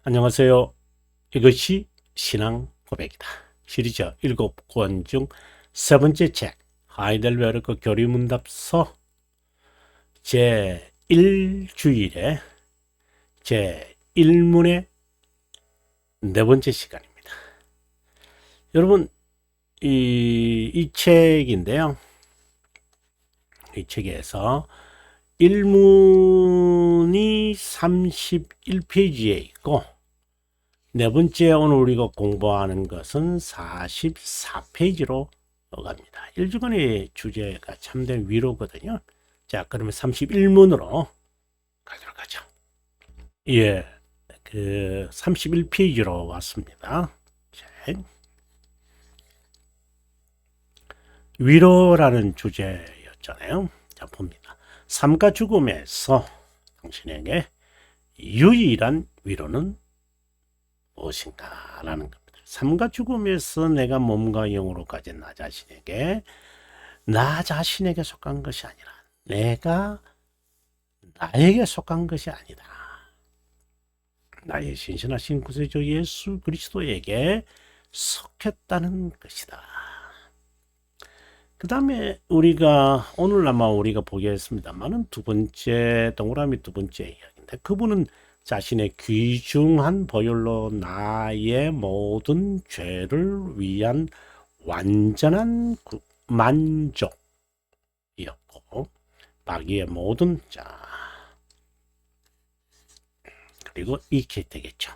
안녕하세요. 이것이 신앙 고백이다. 시리즈 7권 중 세 번째 책 하이델베르크 교리문답서 제1주일에 제1문의 네 번째 시간입니다. 여러분, 이 책인데요. 이 책에서 1문이 31페이지에 있고 네 번째 오늘 우리가 공부하는 것은 44페이지로 갑니다. 1주간의 주제가 참된 위로거든요. 자, 그러면 31문으로 가도록 하죠. 예, 31페이지로 왔습니다. 자, 위로라는 주제였잖아요. 자, 봅니다. 삶과 죽음에서 당신에게 유일한 위로는 무엇인가 라는 겁니다. 삶과 죽음에서 내가 몸과 영으로 가진 나 자신에게 속한 것이 아니라 내가 나에게 속한 것이 아니다. 나의 신실하신 구세주 예수 그리스도에게 속했다는 것이다. 그 다음에 우리가 오늘 아마 우리가 보겠습니다만은 두 번째 동그라미 두 번째 이야기인데, 그분은 자신의 귀중한 보혈로 나의 모든 죄를 위한 완전한 만족이었고 마귀의 모든 그리고 익히 되겠죠.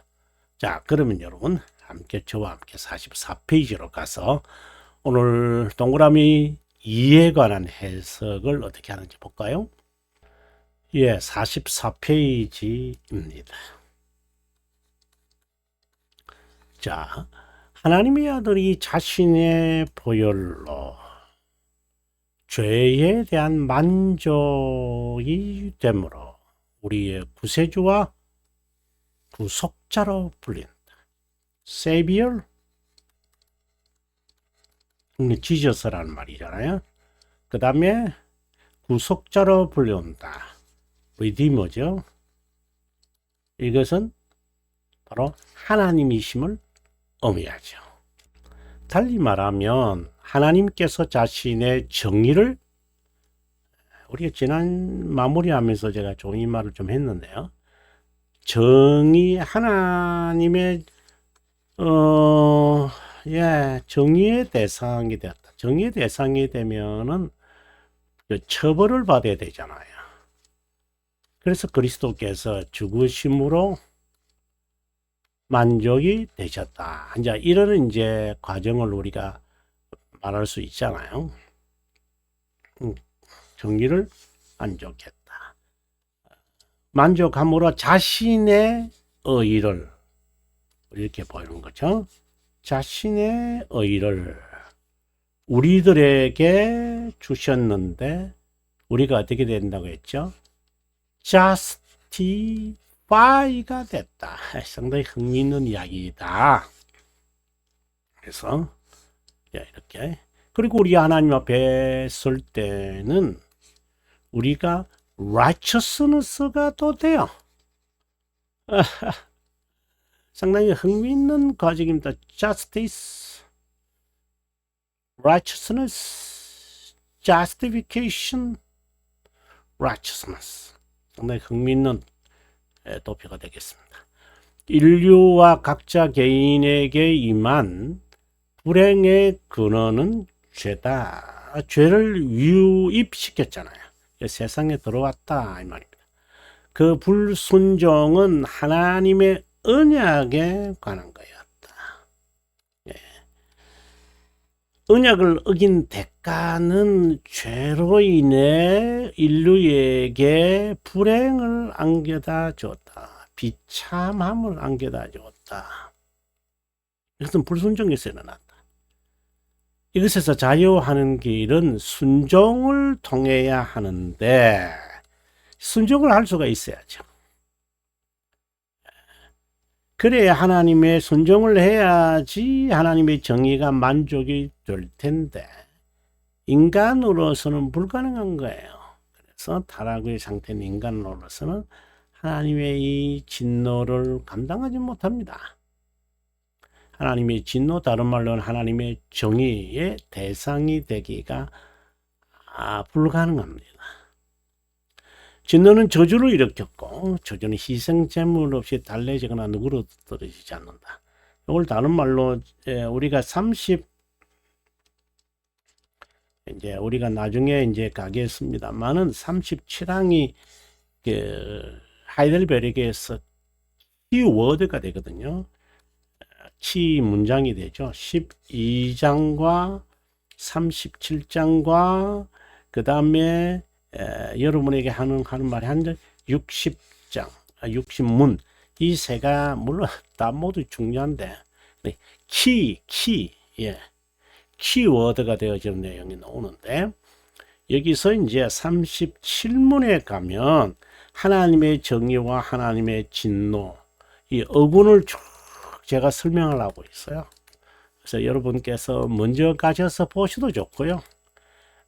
자, 그러면 여러분 함께 저와 함께 44페이지로 가서 오늘 동그라미 2에 관한 해석을 어떻게 하는지 볼까요? 예, 44페이지입니다. 자, 하나님의 아들이 자신의 보혈로 죄에 대한 만족이 되므로 우리의 구세주와 구속자로 불린다. Savior, 지저스라는 말이잖아요. 그 다음에 구속자로 불린다. 리디머죠. 이것은 바로 하나님이심을 의미하죠. 달리 말하면 하나님께서 자신의 정의를, 우리가 지난 마무리하면서 제가 좀 이 말을 좀 했는데요. 하나님의 정의의 대상이 되었다. 정의의 대상이 되면은 처벌을 받아야 되잖아요. 그래서 그리스도께서 죽으심으로 만족이 되셨다. 이제 이런 과정을 우리가 말할 수 있잖아요. 정의를 만족했다. 만족함으로 자신의 의의를 이렇게 보이는 거죠. 자신의 의의를 우리들에게 주셨는데 우리가 어떻게 된다고 했죠? justify가 됐다. 상당히 흥미있는 이야기다. 그래서 이렇게, 그리고 우리 하나님 앞에 설 때는 우리가 righteousness가 또 돼요. 상당히 흥미있는 과정입니다. justice, righteousness, justification, righteousness. 상당히 흥미있는 도표가 되겠습니다. 인류와 각자 개인에게 임한 불행의 근원은 죄다. 죄를 유입시켰잖아요. 세상에 들어왔다 이 말입니다. 그 불순종은 하나님의 언약에 관한 거였다. 언약을 어긴 대가는 죄로 인해 인류에게 불행을 안겨다 줬다. 비참함을 안겨다 줬다. 이것은 불순종에서 일어났다. 이것에서 자유하는 길은 순종을 통해야 하는데 순종을 할 수가 있어야죠. 그래야 하나님의 순종을 해야지 하나님의 정의가 만족이 될 텐데 인간으로서는 불가능한 거예요. 그래서 타락의 상태인 인간으로서는 하나님의 이 진노를 감당하지 못합니다. 하나님의 진노, 다른 말로는 하나님의 정의의 대상이 되기가 불가능합니다. 진노는 저주를 일으켰고, 저주는 희생 제물 없이 달래지거나 누그러뜨려지지 않는다. 이걸 다른 말로 우리가 이제 우리가 나중에 이제 가겠습니다만은 37항이 그 하이델베르크에서 키워드가 되거든요. 키 문장이 되죠. 12장과 37장과 그 다음에 여러분에게 하는 말이 한 60장, 60문 이 세가 물론 다 모두 중요한데 예, 키워드가 되어지는 내용이 나오는데 여기서 이제 37문에 가면 하나님의 정의와 하나님의 진노 이 어군을 쭉 제가 설명을 하고 있어요. 그래서 여러분께서 먼저 가셔서 보셔도 좋고요.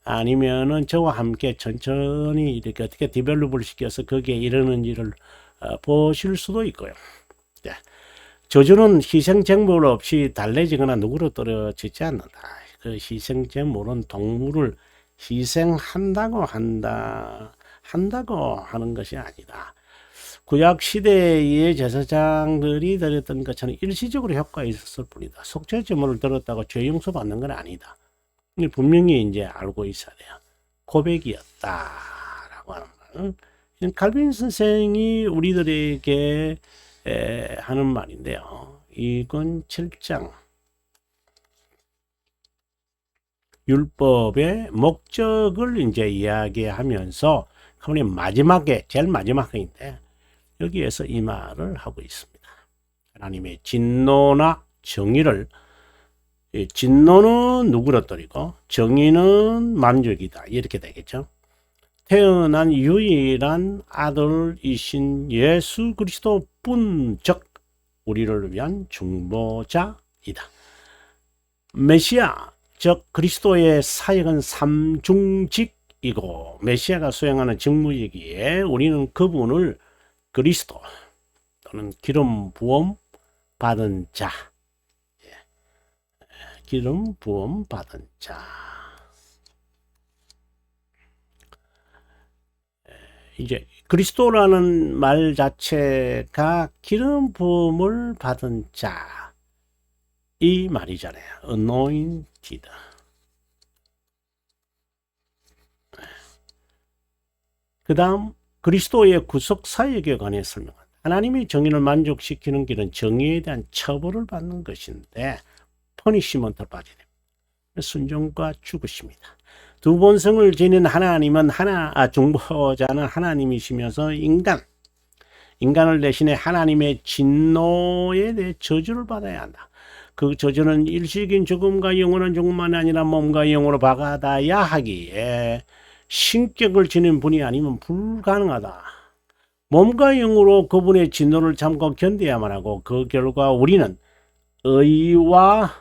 아니면은 저와 함께 천천히 이렇게 어떻게 디벨롭을 시켜서 거기에 이르는지를 보실 수도 있고요. 네. 저주는 희생제물 없이 달래지거나 누그러뜨려지지 않는다. 그 희생제물은 동물을 희생한다고 한다고 하는 것이 아니다. 구약 시대의 제사장들이 드렸던 것처럼 일시적으로 효과가 있었을 뿐이다. 속죄제물을 드렸다고 죄 용서 받는 건 아니다. 분명히 이제 알고 있어야 돼요. 고백이었다라고 하는 말. 칼빈 선생이 우리들에게 하는 말인데요. 이건 7장 율법의 목적을 이제 이야기하면서 마지막에 제일 마지막인데 여기에서 이 말을 하고 있습니다. 하나님의 진노나 정의를 진노는 누그러뜨리고 정의는 만족이다. 이렇게 되겠죠. 태어난 유일한 아들이신 예수 그리스도 뿐, 즉 우리를 위한 중보자이다. 메시아, 즉 그리스도의 사역은 삼중직이고 메시아가 수행하는 직무이기에 우리는 그분을 그리스도 또는 기름 부음 받은 자, 기름 부음 받은 자. 이제 그리스도라는 말 자체가 기름 부음을 받은 자 이 말이잖아요. anointed. 그 다음 그리스도의 구속 사역에 관해 설명한다. 하나님의 정의를 만족시키는 길은 정의에 대한 처벌을 받는 것인데 퍼니시먼트를 받아야 됩니다. 순종과 죽으십니다. 두 본성을 지닌 하나님은 중보자는 하나님이시면서 인간을 대신해 하나님의 진노에 대해 저주를 받아야 한다. 그 저주는 일시적인 죽음과 영원한 죽음만이 아니라 몸과 영으로 박아다야 하기에 신격을 지닌 분이 아니면 불가능하다. 몸과 영으로 그분의 진노를 참고 견뎌야만 하고 그 결과 우리는 의와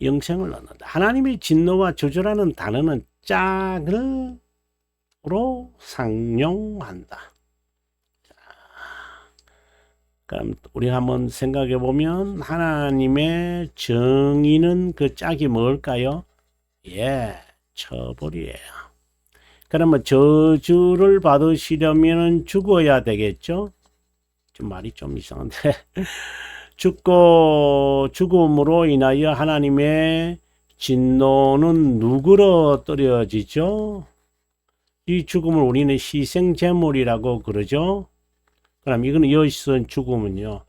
영생을 얻는다. 하나님의 진노와 저주라는 단어는 짝으로 상용한다. 그럼 우리가 한번 생각해 보면 하나님의 정의는 그 짝이 뭘까요? 처벌이에요. 그러면 저주를 받으시려면 죽어야 되겠죠? 좀 말이 좀 이상한데 죽음으로 인하여 하나님의 진노는 누그러뜨려지죠. 이 죽음을 우리는 희생제물이라고 그러죠. 그럼 이거는 여기서 죽음은요,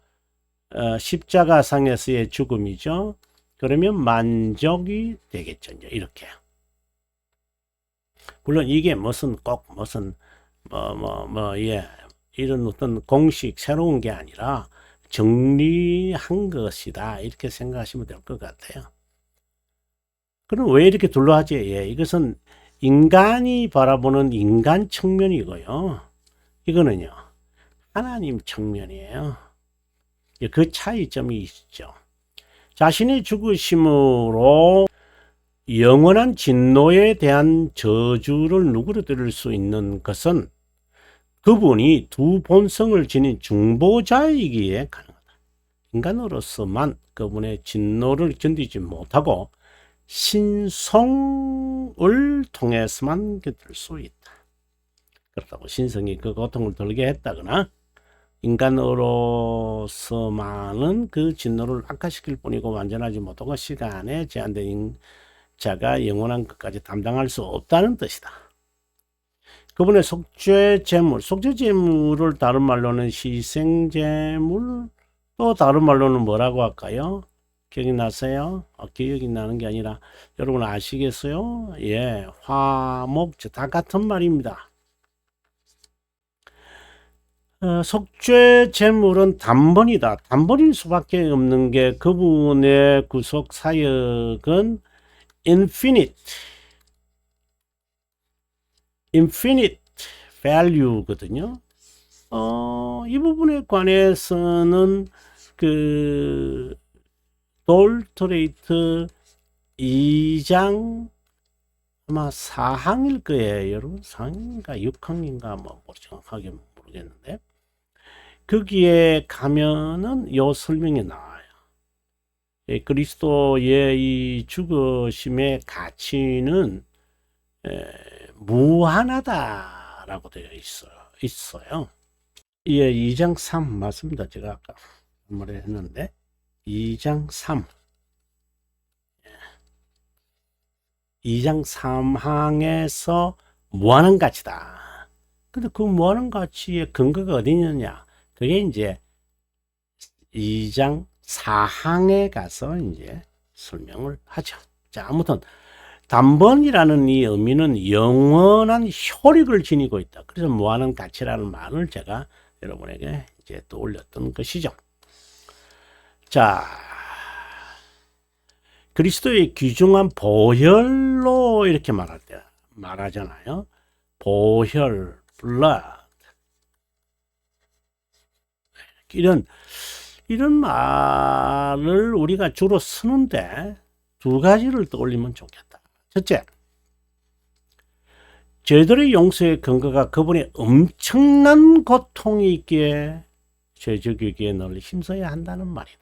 십자가상에서의 죽음이죠. 그러면 만족이 되겠죠. 이제 이렇게. 물론 이게 이런 어떤 공식 새로운 게 아니라 정리한 것이다. 이렇게 생각하시면 될 것 같아요. 그럼 왜 이렇게 둘러하지? 이것은 인간이 바라보는 인간 측면이고요. 이거는요, 하나님 측면이에요. 그 차이점이 있죠. 자신의 죽으심으로 영원한 진노에 대한 저주를 누그러뜨릴 수 있는 것은 그분이 두 본성을 지닌 중보자이기에 가능하다. 인간으로서만 그분의 진노를 견디지 못하고 신성을 통해서만 견딜 수 있다. 그렇다고 신성이 그 고통을 덜게 했다거나 인간으로서만은 그 진노를 악화시킬 뿐이고 완전하지 못하고 시간에 제한된 자가 영원한 것까지 담당할 수 없다는 뜻이다. 그분의 속죄제물을 다른 말로는 희생제물, 또 다른 말로는 뭐라고 할까요? 기억이 나세요? 기억이 나는 게 아니라 여러분 아시겠어요? 예, 화목제 다 같은 말입니다. 속죄제물은 단번이다. 단번일 수밖에 없는 게 그분의 구속 사역은 infinite value거든요. 이 부분에 관해서는 그 돌토레이트 2장 아마 4항일 거예요. 여러분 4항인가 6항인가 뭐 정확하게 모르겠는데 거기에 가면은 요 설명이 나와요. 그리스도의 이 죽으심의 가치는 무한하다라고 되어 있어요. 예, 2장 3 맞습니다. 제가 아까 말했는데 2장 3 2장 3항에서 무한한 가치다. 근데 그 무한한 가치의 근거가 어디 있느냐? 그게 이제 2장 4항에 가서 이제 설명을 하죠. 자, 아무튼 단번이라는 이 의미는 영원한 효력을 지니고 있다. 그래서 무한한 가치라는 말을 제가 여러분에게 이제 떠올렸던 것이죠. 자, 그리스도의 귀중한 보혈로 이렇게 말하잖아요. 보혈, blood. 이런 말을 우리가 주로 쓰는데 두 가지를 떠올리면 좋겠다. 첫째, 죄들의 용서의 근거가 그분의 엄청난 고통이 있기에 죄적이기에 널리 힘써야 한다는 말이다.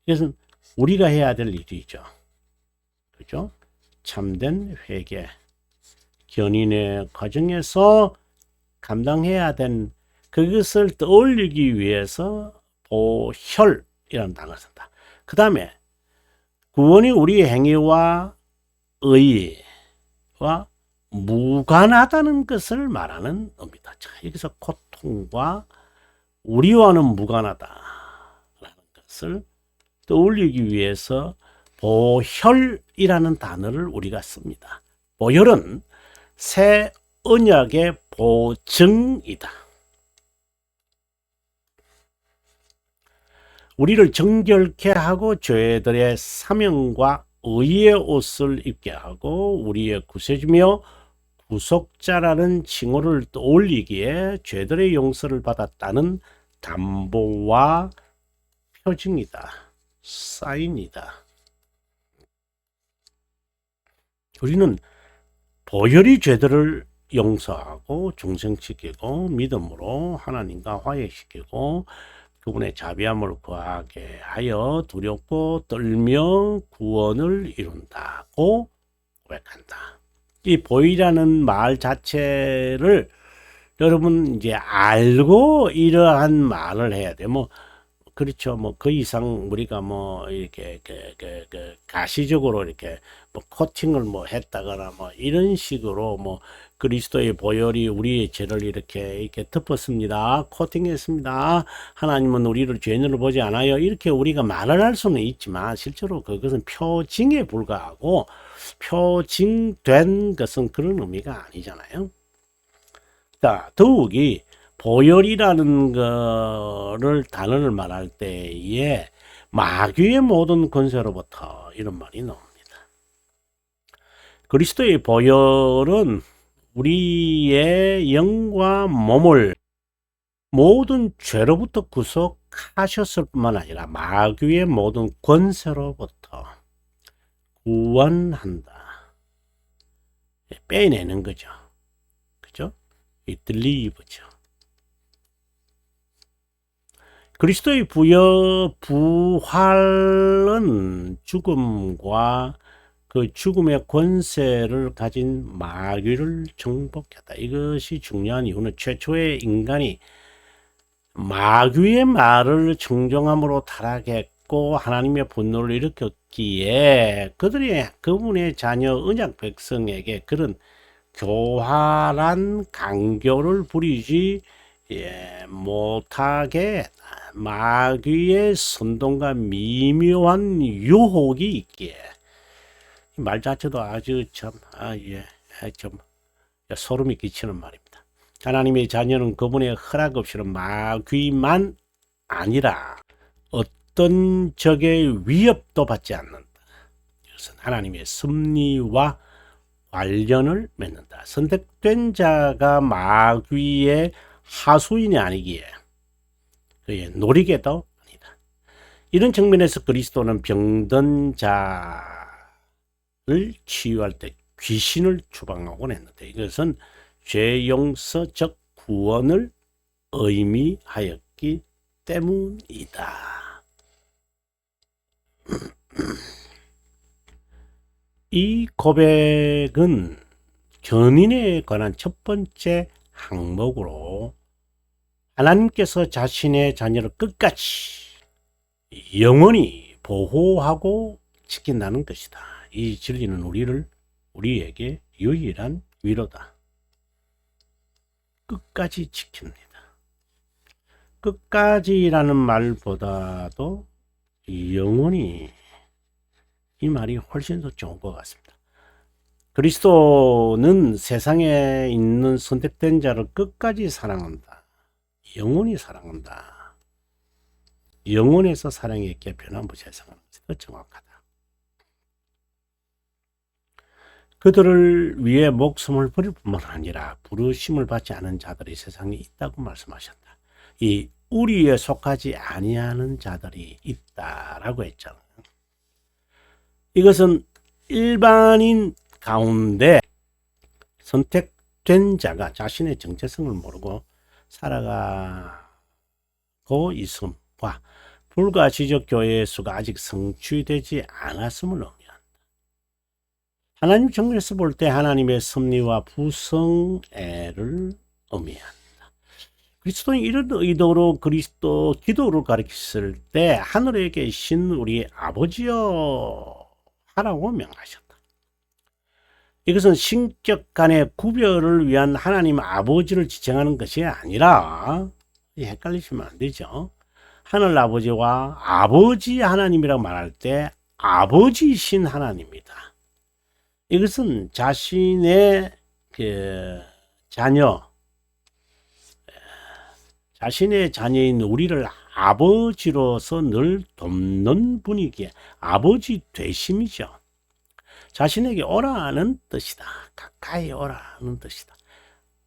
그래서 우리가 해야 될 일이죠. 그죠? 참된 회개, 견인의 과정에서 감당해야 된 그것을 떠올리기 위해서 보혈이라는 단어를 쓴다. 그 다음에 구원이 우리의 행위와 의와 무관하다는 것을 말하는 의미다. 자, 여기서 고통과 우리와는 무관하다라는 것을 떠올리기 위해서 보혈이라는 단어를 우리가 씁니다. 보혈은 새 언약의 보증이다. 우리를 정결케 하고 죄들의 사명과 의의 옷을 입게 하고 우리의 구세주며 구속자라는 칭호를 떠올리기에 죄들의 용서를 받았다는 담보와 표징이다. 사인이다. 우리는 보혈이 죄들을 용서하고 중생시키고 믿음으로 하나님과 화해시키고 그분의 자비함을 구하게 하여 두렵고 떨며 구원을 이룬다고 고백한다. 이 보혈이라는 말 자체를 여러분 이제 알고 이러한 말을 해야 돼. 뭐 그렇죠. 뭐 그 이상 우리가 뭐 이렇게 가시적으로 이렇게 뭐 코팅을 뭐 했다거나 뭐 이런 식으로 뭐 그리스도의 보혈이 우리의 죄를 이렇게 덮었습니다. 코팅했습니다. 하나님은 우리를 죄인으로 보지 않아요. 이렇게 우리가 말을 할 수는 있지만 실제로 그것은 표징에 불과하고 표징된 것은 그런 의미가 아니잖아요. 자, 더욱이 보혈이라는 거를 단어를 말할 때에 마귀의 모든 권세로부터 이런 말이 나옵니다. 그리스도의 보혈은 우리의 영과 몸을 모든 죄로부터 구속하셨을 뿐만 아니라 마귀의 모든 권세로부터 구원한다. 빼내는 거죠. 그죠? 이 deliver죠. 그리스도의 부활은 죽음과 그 죽음의 권세를 가진 마귀를 정복했다. 이것이 중요한 이유는 최초의 인간이 마귀의 말을 청종함으로 타락했고 하나님의 분노를 일으켰기에 그분의 자녀 언약 백성에게 그런 교활한 강교를 부리지 못하게 마귀의 선동과 미묘한 유혹이 있기에 이 말 자체도 아주 좀 소름이 끼치는 말입니다. 하나님의 자녀는 그분의 허락 없이는 마귀만 아니라 어떤 적의 위협도 받지 않는다. 이것은 하나님의 섭리와 관련을 맺는다. 선택된 자가 마귀의 하수인이 아니기에 그의 놀이개도 아니다. 이런 측면에서 그리스도는 병든 자를 치유할 때 귀신을 추방하곤 했는데 이것은 죄 용서적 구원을 의미하였기 때문이다. 이 고백은 견인에 관한 첫 번째 항목으로 하나님께서 자신의 자녀를 끝까지 영원히 보호하고 지킨다는 것이다. 이 진리는 우리에게 유일한 위로다. 끝까지 지킵니다. 끝까지라는 말보다도 영원히 이 말이 훨씬 더 좋은 것 같습니다. 그리스도는 세상에 있는 선택된 자를 끝까지 사랑한다. 영원히 사랑한다. 영원에서 사랑의 개편한 세상은 더 정확하다. 그들을 위해 목숨을 버릴 뿐만 아니라 부르심을 받지 않은 자들이 세상에 있다고 말씀하셨다. 이 우리에 속하지 아니하는 자들이 있다라고 했잖아요. 이것은 일반인 가운데 선택된 자가 자신의 정체성을 모르고 살아가고 있음과 불가지적 교회의 수가 아직 성취되지 않았음을 의미한다. 하나님 정면에서 볼 때 하나님의 섭리와 부성애를 의미한다. 그리스도는 이런 의도로 그리스도 기도를 가르쳤을 때 하늘에 계신 우리 아버지여 하라고 명하셨다. 이것은 신격 간의 구별을 위한 하나님 아버지를 지칭하는 것이 아니라 헷갈리시면 안 되죠. 하늘 아버지와 아버지 하나님이라고 말할 때 아버지이신 하나님이다. 이것은 자신의 자신의 자녀인 우리를 아버지로서 늘 돕는 분이기에 아버지 되심이죠. 자신에게 오라는 뜻이다. 가까이 오라는 뜻이다.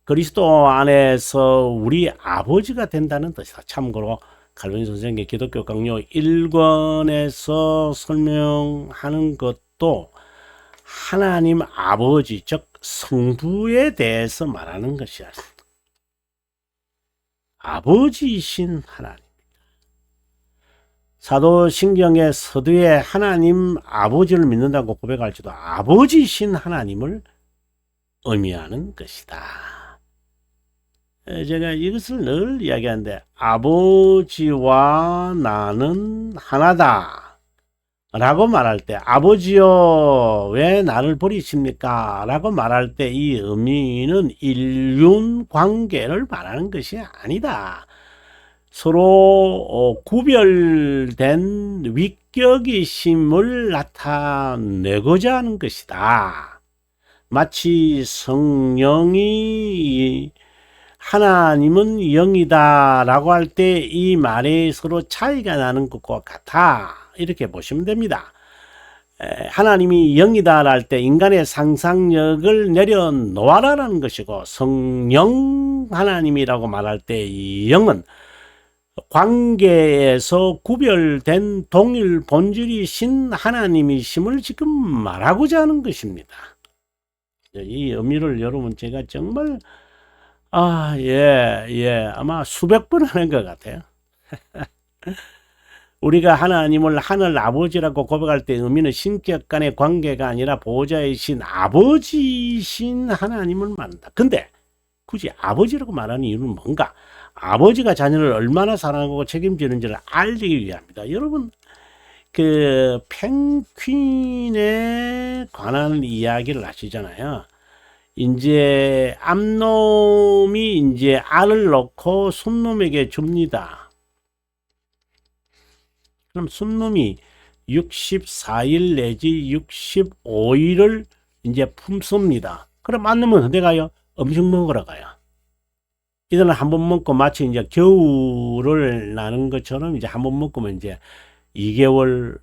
그리스도 안에서 우리 아버지가 된다는 뜻이다. 참고로 칼빈 선생의 기독교 강요 1권에서 설명하는 것도 하나님 아버지, 즉 성부에 대해서 말하는 것이야. 아버지이신 하나님. 사도신경의 서두에 하나님 아버지를 믿는다고 고백할지도 아버지이신 하나님을 의미하는 것이다. 제가 이것을 늘 이야기하는데 아버지와 나는 하나다 라고 말할 때 아버지여 왜 나를 버리십니까? 라고 말할 때 이 의미는 인륜관계를 말하는 것이 아니다. 서로 구별된 위격이심을 나타내고자 하는 것이다. 마치 성령이 하나님은 영이다 라고 할 때 이 말이 서로 차이가 나는 것과 같아. 이렇게 보시면 됩니다. 하나님이 영이다 할 때 인간의 상상력을 내려놓아라라는 것이고 성령 하나님이라고 말할 때 이 영은 관계에서 구별된 동일 본질이신 하나님이심을 지금 말하고자 하는 것입니다. 이 의미를 여러분 제가 정말 아마 수백 번 하는 것 같아요. 우리가 하나님을 하늘 아버지라고 고백할 때 의미는 신격 간의 관계가 아니라 보호자이신 아버지이신 하나님을 말한다. 근데 굳이 아버지라고 말하는 이유는 뭔가? 아버지가 자녀를 얼마나 사랑하고 책임지는지를 알리기 위함이다. 여러분, 그 펭귄에 관한 이야기를 아시잖아요. 이제 암놈이 이제 알을 넣고 순놈에게 줍니다. 그럼 순놈이 64일 내지 65일을 이제 품습니다. 그럼 암놈은 어디 가요? 음식 먹으러 가요. 이들은 한 번 먹고 마치 이제 겨울을 나는 것처럼 이제 한 번 먹으면 이제 2개월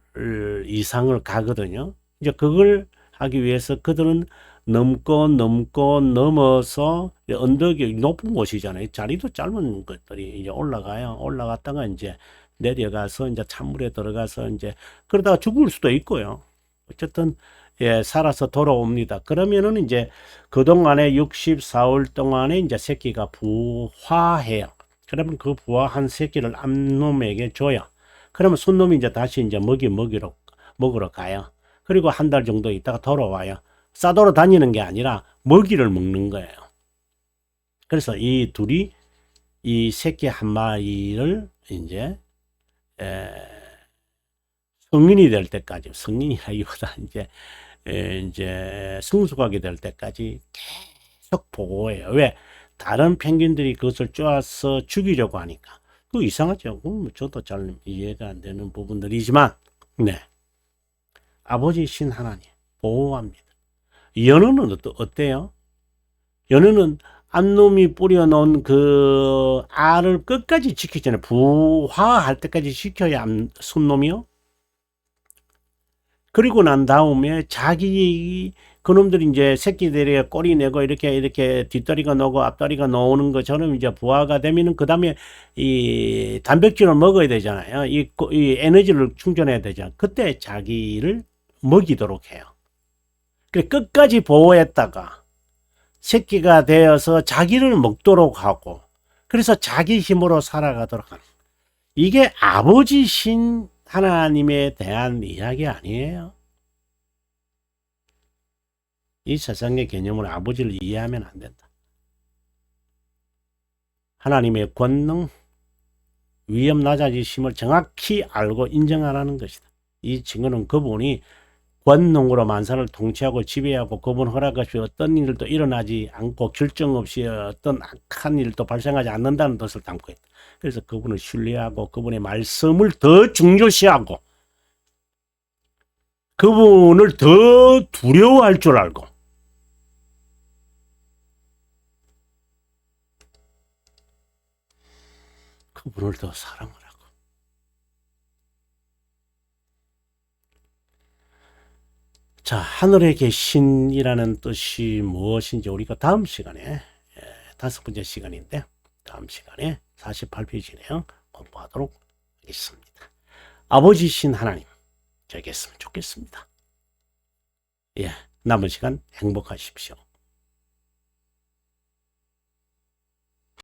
이상을 가거든요. 이제 그걸 하기 위해서 그들은 넘어서 언덕이 높은 곳이잖아요. 자리도 짧은 것들이 이제 올라가요. 올라갔다가 이제 내려가서 이제 찬물에 들어가서 이제 그러다가 죽을 수도 있고요. 어쨌든 예, 살아서 돌아옵니다. 그러면은 이제 그동안에 64일 동안에 이제 새끼가 부화해요. 그러면 그 부화한 새끼를 암놈에게 줘요. 그러면 순놈이 이제 다시 이제 먹으러 가요. 그리고 한 달 정도 있다가 돌아와요. 싸돌아 다니는 게 아니라 먹이를 먹는 거예요. 그래서 이 둘이 이 새끼 한 마리를 이제 성인이 될 때까지, 성인이라기보다 이제 성숙하게 될 때까지 계속 보호해요. 왜? 다른 펭귄들이 그것을 쪼아서 죽이려고 하니까. 그 이상하죠. 저도 잘 이해가 안 되는 부분들이지만, 네. 아버지신 하나님, 보호합니다. 연어는 어때요? 연어는 암놈이 뿌려놓은 그 알을 끝까지 지키잖아요. 부화할 때까지 지켜야 순놈이요. 그리고 난 다음에 자기 그놈들이 이제 새끼들이 꼬리 내고 이렇게 뒷다리가 나오고 앞다리가 나오는 것처럼 이제 부화가 되면은 그 다음에 이 단백질을 먹어야 되잖아요. 이 에너지를 충전해야 되잖아요. 그때 자기를 먹이도록 해요. 끝까지 보호했다가 새끼가 되어서 자기를 먹도록 하고 그래서 자기 힘으로 살아가도록 하는 이게 아버지신 하나님에 대한 이야기 아니에요. 이 세상의 개념으로 아버지를 이해하면 안 된다. 하나님의 권능, 위험 낮아지심을 정확히 알고 인정하라는 것이다. 이 증거는 그분이 권능으로 만사를 통치하고 지배하고 그분 허락 없이 어떤 일도 일어나지 않고 결정 없이 어떤 악한 일도 발생하지 않는다는 뜻을 담고 있다. 그래서 그분을 신뢰하고 그분의 말씀을 더 중요시하고 그분을 더 두려워할 줄 알고 그분을 더 사랑을 하고 자, 하늘에 계신이라는 뜻이 무엇인지 우리가 다음 시간에 5번째 시간인데 다음 시간에 48페이지네요. 공부하도록 하겠습니다. 아버지신 하나님 되겠으면 좋겠습니다. 예, 남은 시간 행복하십시오.